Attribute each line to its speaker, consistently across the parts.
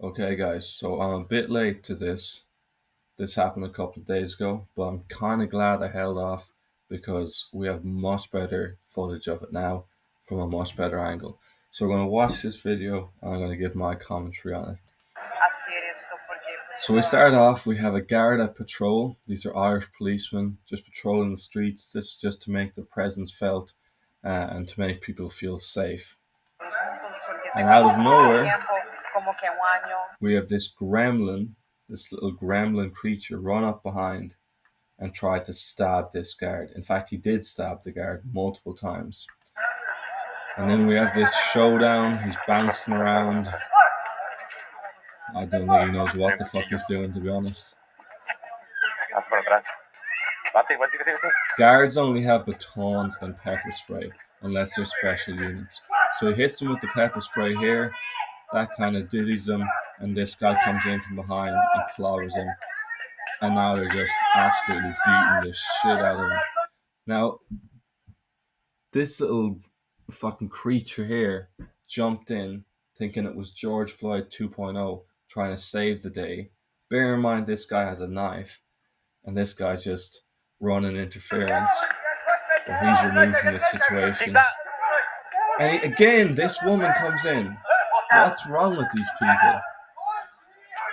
Speaker 1: Okay, guys, so I'm a bit late to this. This happened a couple of days ago, but I'm kind of glad I held off because we have much better footage of it now from a much better angle. So we're going to watch this video and I'm going to give my commentary on it. So we start off, we have a garda patrol. These are Irish policemen just patrolling the streets. This is just to make their presence felt and to make people feel safe. And out of nowhere, we have this gremlin, this little gremlin creature run up behind and try to stab this guard. In fact, he did stab the guard multiple times. And then we have this showdown. He's bouncing around. I don't think he knows what the fuck he's doing, to be honest. Guards only have batons and pepper spray, unless they're special units. So he hits him with the pepper spray here. That kind of dizzies him, and this guy comes in from behind and clobbers him. And now they're just absolutely beating the shit out of him. Now, this little fucking creature here jumped in thinking it was George Floyd 2.0 trying to save the day. Bear in mind, this guy has a knife, and this guy's just running interference. But he's removed from this situation. And again, this woman comes in. What's wrong with these people?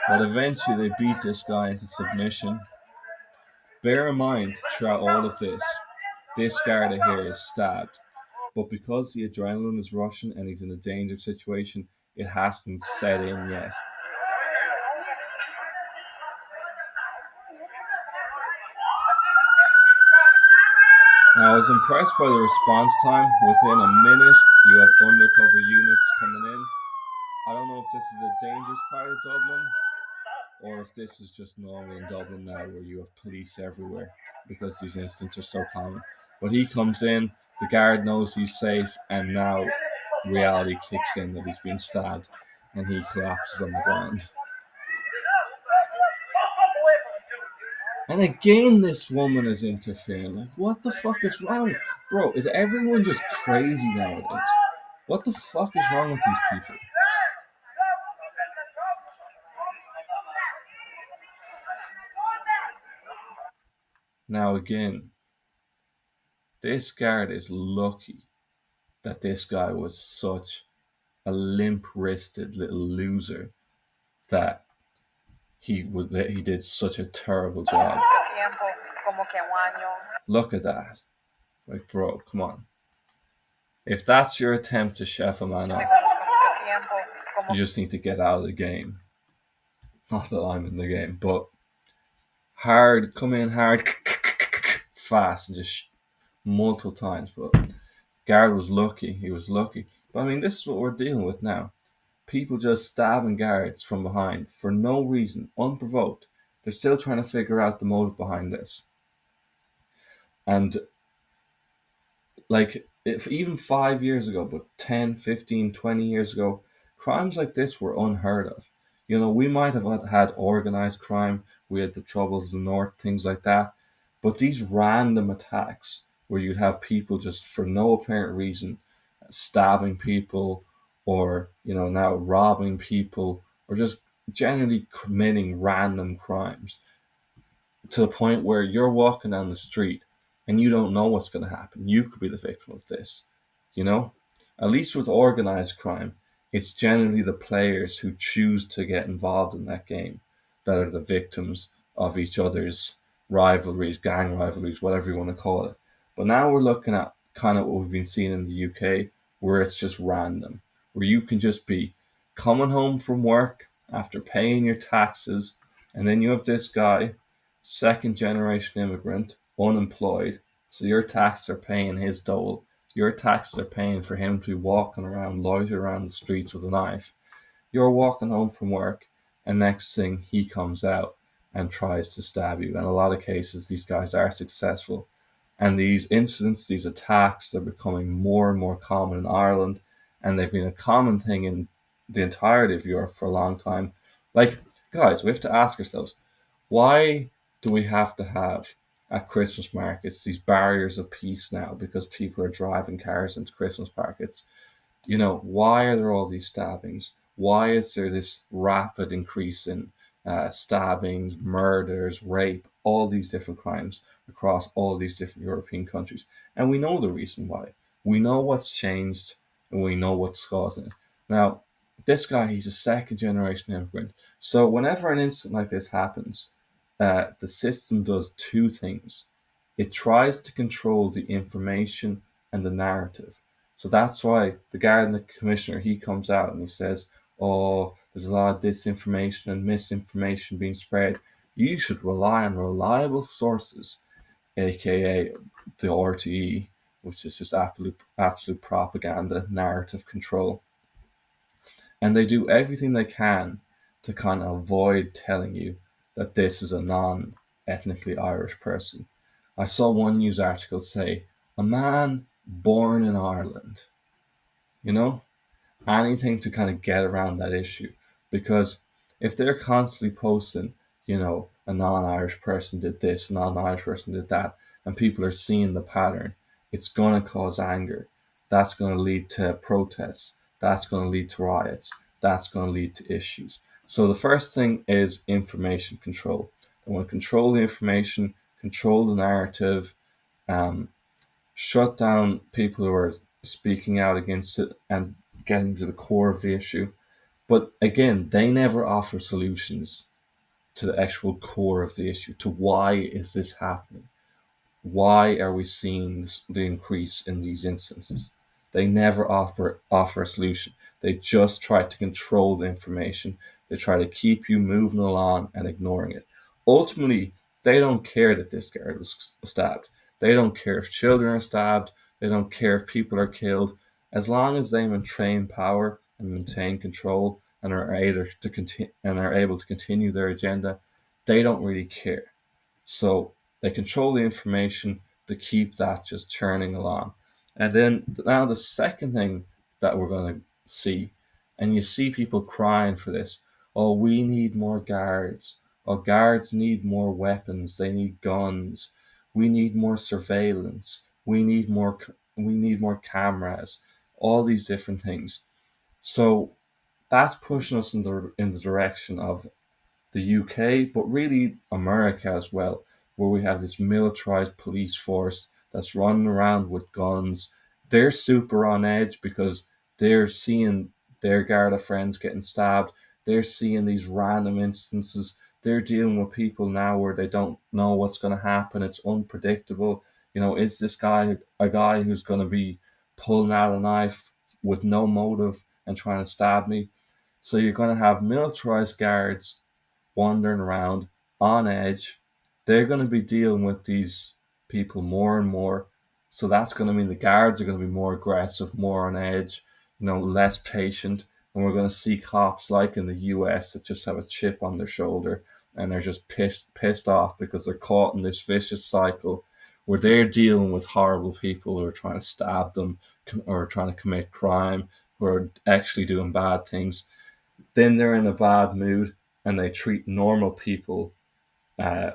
Speaker 1: But eventually they beat this guy into submission. Bear in mind, throughout all of this guard here is stabbed. But because the adrenaline is rushing and he's in a dangerous situation, it hasn't set in yet. Now, I was impressed by the response time. Within a minute, you have undercover units coming in. I don't know if this is a dangerous part of Dublin or if this is just normal in Dublin now where you have police everywhere because these incidents are so common. But he comes in, the guard knows he's safe, and now reality kicks in that he's been stabbed and he collapses on the ground. And again, this woman is interfering. Like, what the fuck is wrong? Bro, is everyone just crazy nowadays? What the fuck is wrong with these people? Now again, this guard is lucky that this guy was such a limp-wristed little loser that he did such a terrible job. Look at that. Like, bro, come on. If that's your attempt to chef a man up, you just need to get out of the game. Not that I'm in the game, but hard, come in hard, fast, and just multiple times. But Garrett was lucky. He was lucky. But I mean, this is what we're dealing with now. People just stabbing guards from behind for no reason, unprovoked. They're still trying to figure out the motive behind this. And like, if even 5 years ago, but 10, 15, 20 years ago, crimes like this were unheard of. You know, we might have had organized crime, we had the Troubles of the North, things like that. But these random attacks where you'd have people just for no apparent reason stabbing people or, you know, now robbing people or just generally committing random crimes to the point where you're walking down the street and you don't know what's going to happen. You could be the victim of this, you know? At least with organized crime, it's generally the players who choose to get involved in that game that are the victims of each other's rivalries, gang rivalries, whatever you want to call it. But now we're looking at kind of what we've been seeing in the UK, where it's just random, where you can just be coming home from work after paying your taxes, and then you have this guy, second generation immigrant, unemployed, so your taxes are paying his dole. Your taxes are paying for him to be walking around, loitering around the streets with a knife. You're walking home from work, and next thing he comes out and tries to stab you. In a lot of cases, these guys are successful. And these incidents, these attacks, they're becoming more and more common in Ireland, and they've been a common thing in the entirety of Europe for a long time. Like, guys, we have to ask ourselves, why do we have to have at Christmas markets these barriers of peace now because people are driving cars into Christmas markets? You know, why are there all these stabbings? Why is there this rapid increase in stabbings, murders, rape, all these different crimes across all these different European countries? And we know the reason why. We know what's changed and we know what's causing it. Now, this guy, he's a second generation immigrant. So whenever an incident like this happens, the system does two things. It tries to control the information and the narrative. So that's why the Garda commissioner, he comes out and he says, oh, there's a lot of disinformation and misinformation being spread. You should rely on reliable sources, aka the RTE, which is just absolute propaganda, narrative control. And they do everything they can to kind of avoid telling you that this is a non ethnically Irish person. I saw one news article say, a man born in Ireland, you know? Anything to kind of get around that issue. Because if they're constantly posting, a non-Irish person did this, a non-Irish person did that, and people are seeing the pattern, it's going to cause anger. That's going to lead to protests. That's going to lead to riots. That's going to lead to issues. So the first thing is information control. They want to control the information, control the narrative, um, shut down people who are speaking out against it and getting to the core of the issue. But again, they never offer solutions to the actual core of the issue, to why is this happening? Why are we seeing the increase in these instances? They never offer a solution. They just try to control the information. They try to keep you moving along and ignoring it. Ultimately, they don't care that this guy was stabbed. They don't care if children are stabbed. They don't care if people are killed. As long as they maintain power and maintain control and are able to continue their agenda, they don't really care. So they control the information to keep that just churning along. And then now the second thing that we're going to see, and you see people crying for this, oh, we need more guards. Oh, guards need more weapons. They need guns. We need more surveillance. We need more cameras. All these different things. So that's pushing us in the direction of the UK, but really America as well, where we have this militarized police force that's running around with guns. They're super on edge because they're seeing their Garda friends getting stabbed. They're seeing these random instances. They're dealing with people now where they don't know what's going to happen. It's unpredictable. Is this guy a guy who's going to be pulling out a knife with no motive and trying to stab me? So you're going to have militarized guards wandering around on edge. They're going to be dealing with these people more and more. So that's going to mean the guards are going to be more aggressive, more on edge, less patient. And we're going to see cops like in the US that just have a chip on their shoulder and they're just pissed off because they're caught in this vicious cycle where they're dealing with horrible people who are trying to stab them or trying to commit crime, who are actually doing bad things. Then they're in a bad mood and they treat normal people uh,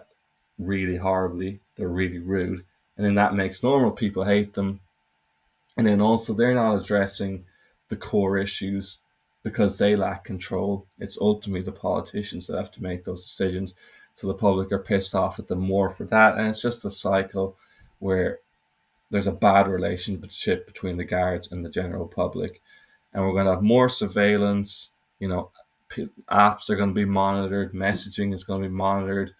Speaker 1: really horribly. They're really rude. And then that makes normal people hate them. And then also, they're not addressing the core issues because they lack control. It's ultimately the politicians that have to make those decisions. So the public are pissed off at them more for that. And it's just a cycle where there's a bad relationship between the guards and the general public. And we're going to have more surveillance. Apps are going to be monitored, messaging is going to be monitored,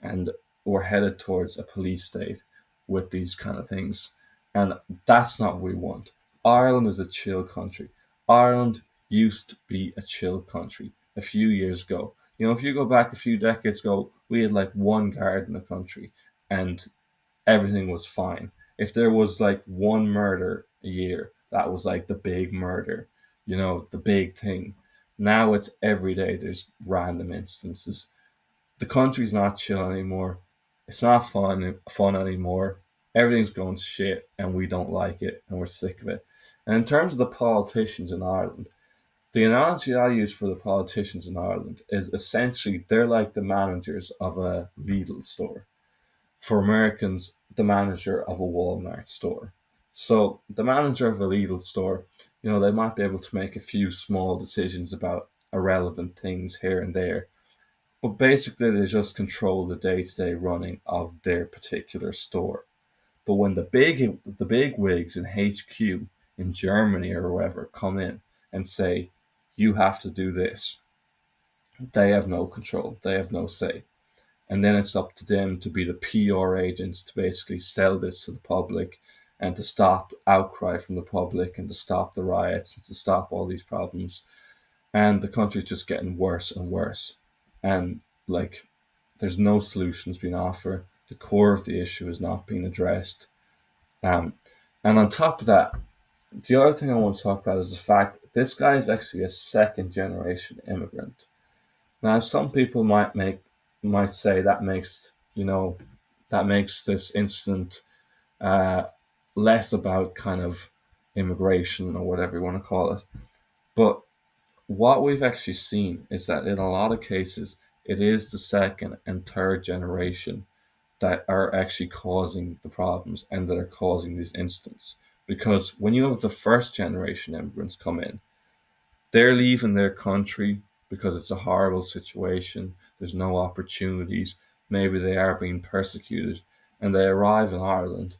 Speaker 1: and we're headed towards a police state with these kind of things. And that's not what we want. Ireland is a chill country. Ireland used to be a chill country a few years ago. If you go back a few decades ago, we had like one guard in the country and everything was fine. If there was like one murder a year, that was like the big murder, the big thing. Now it's every day there's random instances. The country's not chill anymore. It's not fun anymore. Everything's going to shit and we don't like it and we're sick of it. And in terms of the politicians in Ireland, the analogy I use for the politicians in Ireland is essentially they're like the managers of a Lidl store. For Americans, the manager of a Walmart store. So the manager of a Lidl store, They might be able to make a few small decisions about irrelevant things here and there, but basically they just control the day-to-day running of their particular store. But when the big wigs in HQ in Germany or wherever come in and say, you have to do this, they have no control, they have no say. And then it's up to them to be the PR agents to basically sell this to the public and to stop outcry from the public and to stop the riots and to stop all these problems. And the country's just getting worse and worse. And like, there's no solutions being offered. The core of the issue is not being addressed. Um, and on top of that, the other thing I want to talk about is the fact that this guy is actually a second generation immigrant. Now, some people might say that makes this incident uh, less about kind of immigration or whatever you want to call it. But what we've actually seen is that in a lot of cases, it is the second and third generation that are actually causing the problems and that are causing these incidents. Because when you have the first generation immigrants come in, they're leaving their country because it's a horrible situation. There's no opportunities. Maybe they are being persecuted. And they arrive in Ireland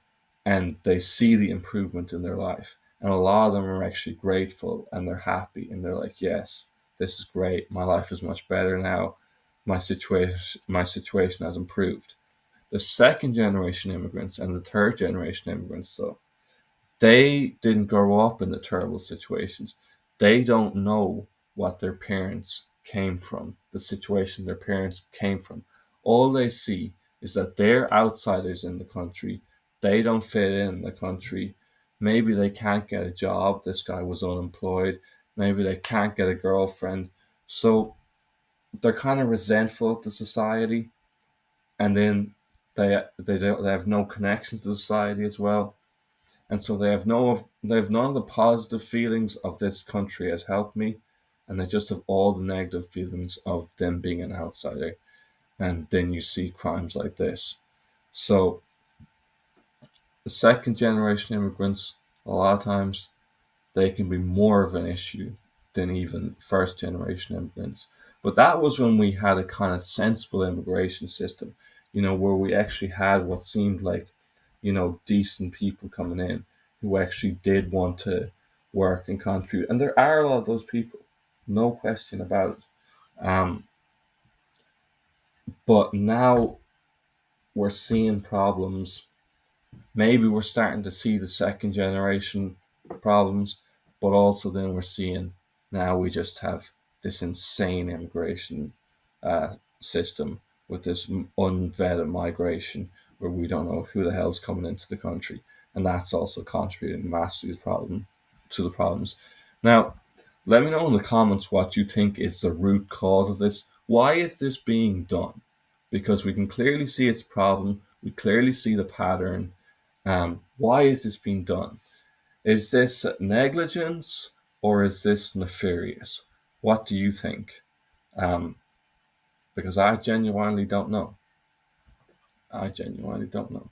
Speaker 1: and they see the improvement in their life. And a lot of them are actually grateful and they're happy and they're like, yes, this is great. My life is much better now. My situation has improved. The second generation immigrants and the third generation immigrants, though, they didn't grow up in the terrible situations. They don't know what their parents came from, the situation their parents came from. All they see is that they're outsiders in the country. They don't fit in the country. Maybe they can't get a job. This guy was unemployed. Maybe they can't get a girlfriend. So they're kind of resentful to society, and then they have no connection to society as well, and so they have none of the positive feelings of this country has helped me, and they just have all the negative feelings of them being an outsider. And then you see crimes like this. So the second generation immigrants, a lot of times, they can be more of an issue than even first generation immigrants. But that was when we had a kind of sensible immigration system, where we actually had what seemed like, decent people coming in who actually did want to work and contribute. And there are a lot of those people, no question about it. But now we're seeing problems. Maybe we're starting to see the second generation problems, but also then we're seeing now we just have this insane immigration system with this unvetted migration where we don't know who the hell's coming into the country, and that's also contributing massively to the problems. Now, let me know in the comments what you think is the root cause of this. Why is this being done? Because we can clearly see its problem. We clearly see the pattern. Why is this being done? Is this negligence or is this nefarious? What do you think? Um, because I genuinely don't know. I genuinely don't know.